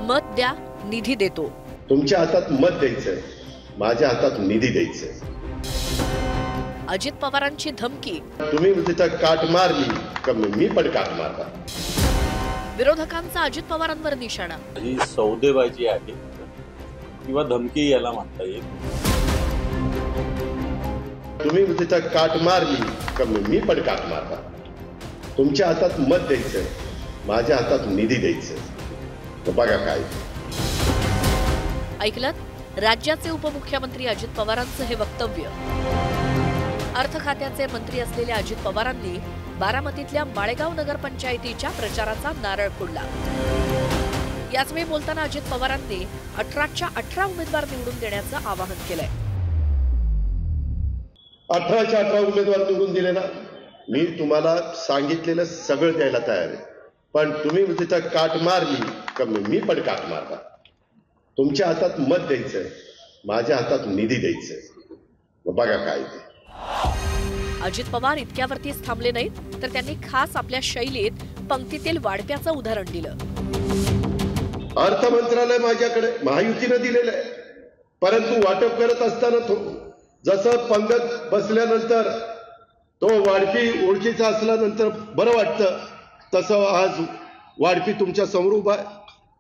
मत द्या, निधी देतो. तुमच्या हातात मत द्यायचंय, माझ्या हातात निधी द्यायचंय. अजित पवारांची धमकी. तुम्ही तिथं काट मारली का मी पण काट मारला. विरोधकांचा अजित पवारांवर निशाणा. ही सौदेबाजी आहे किंवा धमकी याला म्हणता येईल. तुम्ही तिथं काट मारली का मी पण काट मारला. तुमच्या हातात मत द्यायचंय, माझ्या हातात निधी द्यायचंय. बघा काय ऐकलत. राज्याचे उपमुख्यमंत्री अजित पवारांचं हे वक्तव्य. अर्थ खात्याचे मंत्री असलेल्या अजित पवारांनी बारामतीतल्या माळेगाव नगरपंचायतीच्या प्रचाराचा नारळ फोडला. याचवेळी बोलताना अजित पवारांनी 18च्या 18 उमेदवार निवडून देण्याचं आवाहन केलंय. 18च्या 18 उमेदवार निवडून दिले ना, मी तुम्हाला सांगितलेलं सगळं द्यायला तयार आहे. पण तुम्ही तिथं काट मारली का मी पण काट मारला. तुमच्या हातात मत द्यायचंय, माझ्या हातात निधी द्यायचंय. बघा काय ते. अजित पवार इतक्यावरतीच थांबले नाहीत, तर त्यांनी खास आपल्या शैलीत पंक्तीतील वाढप्याचं उदाहरण दिलं. अर्थ मंत्रालय माझ्याकडे महायुतीनं दिलेलं आहे, परंतु वाटप करत असताना जसं पंगत बसल्यानंतर तो वाढपी ओळखीचा असल्यानंतर बरं वाटतं, तसं आज वाढपी तुमच्या समोर उभा आहे,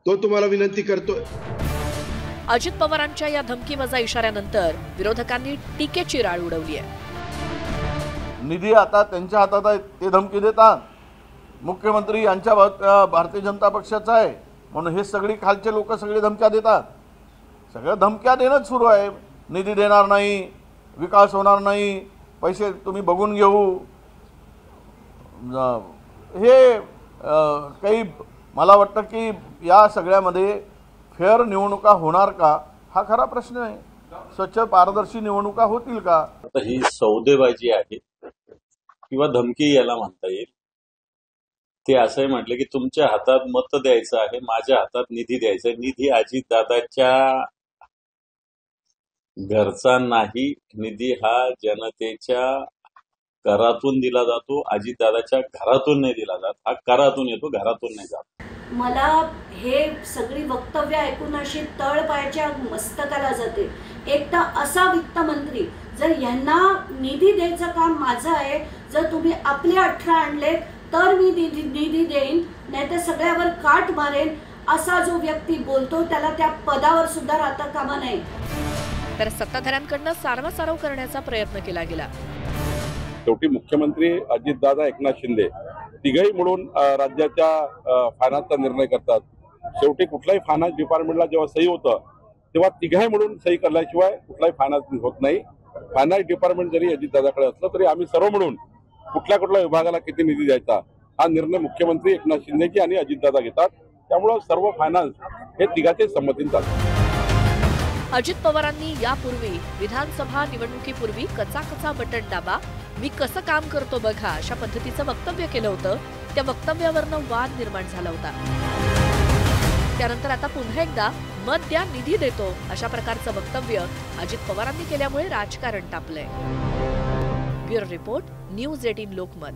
तो तुम्हाला विनंती करतोय. अजित पवारांच्या या धमकीवजा इशाऱ्यानंतर विरोधकांनी टीकेची राळ उडवली आहे. निधी आता त्यांच्या हातात आहे, ते धमकी देतात. मुख्यमंत्री यांच्या भारतीय जनता पक्षाचा आहे म्हणून हे सगळी खालचे लोक सगळे धमक्या देतात. सगळ्या धमक्या देणंच सुरू आहे. निधी देणार नाही, विकास होणार नाही, पैसे तुम्ही बघून घेऊ. हे काही मला वाटतं की या सगळ्यामध्ये फेअर निवडणुका होणार का, हा खरा प्रश्न आहे. स्वच्छ पारदर्शी निवडणुका होतील का. आता ही सौदेबाजी आहे किंवा धमकी याला म्हणता येईल. ते असंही म्हटलं की तुमच्या हातात मत द्यायचं आहे, माझ्या हातात निधी द्यायचा आहे. निधी अजितदादाच्या घरचा नाही, निधी हा जनतेच्या करातून दिला जातो. अजितदादाच्या घरातून नाही दिला जात, हा करातून येतो, घरातून नाही जात. मला हे सगळी वक्तव्य ऐकून अशी तळपायाच्या मस्तकाला जाते. एक तर असा वित्तमंत्री, जर यांना निधी द्यायचं काम माझं आहे, जर तुम्ही आपले 18 आणले तर मी निधी देईन, नाहीतर सगळ्यावर काट मारेन, असा जो व्यक्ती बोलतो त्याला त्या पदावर सुद्धा राहता कामा नये. तर सत्ताधाऱ्यांकडनं सारवासारव करण्याचा प्रयत्न केला गेला. शेवटी मुख्यमंत्री अजितदादा, एकनाथ शिंदे तिघही मिळून राज्याच्या फायनान्सचा निर्णय करतात. शेवटी कुठल्याही फायनान्स डिपार्टमेंटला जेव्हा सही होतं तेव्हा तिघही मिळून सही करल्याशिवाय कुठलाही फायनान्स होत नाही. फायनान्स डिपार्टमेंट जरी अजितदादाकडे असलं तरी आम्ही सर्व मिळून कुठल्या विभागाला किती निधी द्यायचा हा निर्णय मुख्यमंत्री एकनाथ शिंदेजी आणि अजितदादा घेतात. त्यामुळे सर्व फायनान्स हे तिघाचे संमतीने चालतात. अजित पवारांनी यापूर्वी विधानसभा निवडणुकीपूर्वी कचा बटन दाबा, मी कसं काम करतो बघा, अशा पद्धतीचं वक्तव्य केलं होतं. त्या वक्तव्यावरनं वाद निर्माण झाला होता. त्यानंतर आता पुन्हा एकदा मत द्या, निधी देतो, अशा प्रकारचं वक्तव्य अजित पवारांनी केल्यामुळे राजकारण तापलंय. Bureau report, news 18 Lokmat.